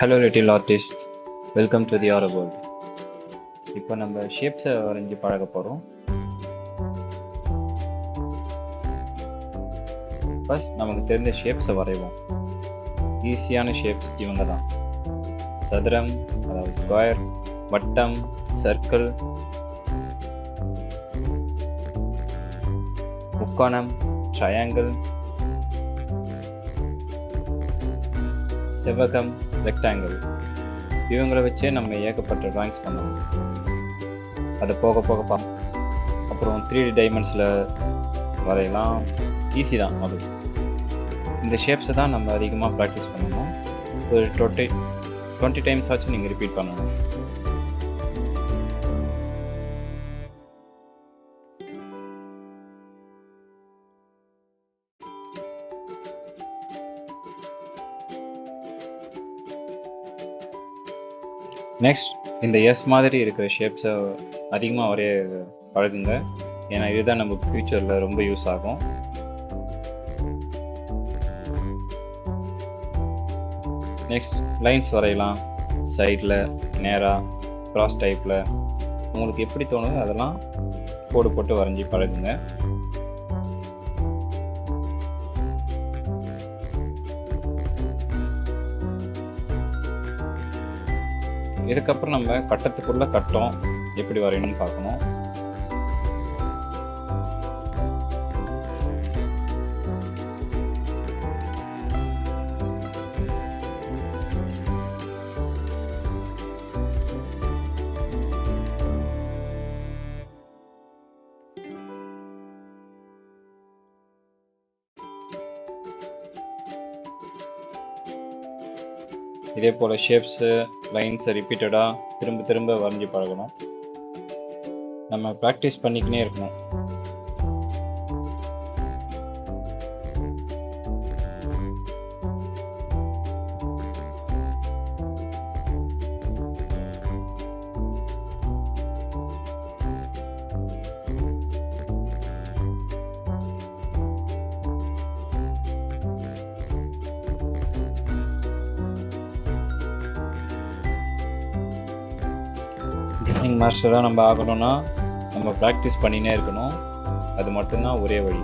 Hello little artist, welcome to the art world. இப்போ நம்ம ஷேப்ஸை வரைஞ்சி பழக போகிறோம். ஃபர்ஸ்ட் நமக்கு தெரிஞ்ச ஷேப்ஸை வரைவோம். ஈஸியான ஷேப்ஸ் இவங்க தான்: சதுரம், அதாவது ஸ்கொயர், வட்டம், சர்க்கிள், முக்கோணம், ட்ரையாங்கிள், செவ்வகம், ரெக்டாங்கிள். இவங்களை வச்சே நம்ம ஏகப்பட்ட ட்ராயிங்ஸ் பண்ணுவோம். அதை போக போக அப்புறம் 3D டைமென்ஷனில் வரையலாம். ஈஸி தான் அது. இந்த ஷேப்ஸை தான் நம்ம அதிகமாக ப்ராக்டிஸ் பண்ணணும். ஒரு 20 டைம்ஸ் ஆச்சும் நீங்கள் ரிப்பீட் பண்ணணும். நெக்ஸ்ட், இந்த எஸ் மாதிரி இருக்கிற ஷேப்ஸை அதிகமாக வரைய பழகுங்க. ஏன்னா இதுதான் நம்ம ஃப்யூச்சரில் ரொம்ப யூஸ் ஆகும். நெக்ஸ்ட், லைன்ஸ் வரையலாம். சைடில், நேராக, கிராஸ் டைப்பில், உங்களுக்கு எப்படி தோணுதோ அதெல்லாம் கோடு போட்டு வரைஞ்சி பழகுங்க. இதுக்கப்புறம் நம்ம கட்டத்துக்குள்ள கட்டம் எப்படி வரையணும்னு பார்க்கணும். இதே போல் ஷேப்ஸு, லைன்ஸை ரிப்பீட்டடாக திரும்ப திரும்ப வரைஞ்சி பழகணும். நம்ம ப்ராக்டிஸ் பண்ணிக்கினே இருக்கணும். ட்ராயிங் மாஸ்டராக நம்ம ஆகணும்னா நம்ம ப்ராக்டிஸ் பண்ணினே இருக்கணும். அது மட்டும்தான் ஒரே வழி.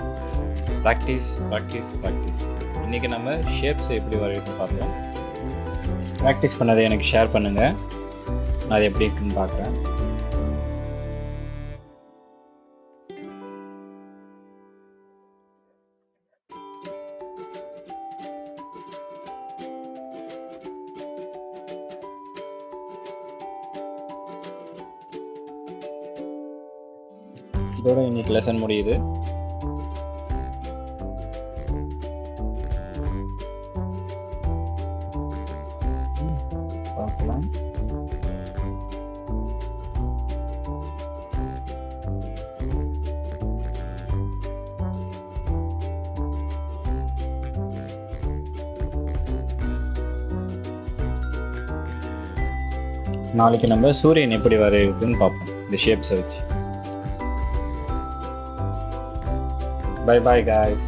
Practice practice practice. இன்றைக்கி நம்ம ஷேப்ஸை எப்படி வரையணும்னு பார்த்தோம். ப்ராக்டிஸ் பண்ணதை எனக்கு ஷேர் பண்ணுங்கள். நான் அது எப்படி இருக்குன்னு பார்க்குறேன். இதோட இன்னைக்கு லெசன் முடியுது. பார்க்கலாம். நாளைக்கு நம்ம சூரியன் எப்படி வரையுதுன்னு பார்ப்போம் இந்த ஷேப்ஸை வச்சு. Bye bye guys.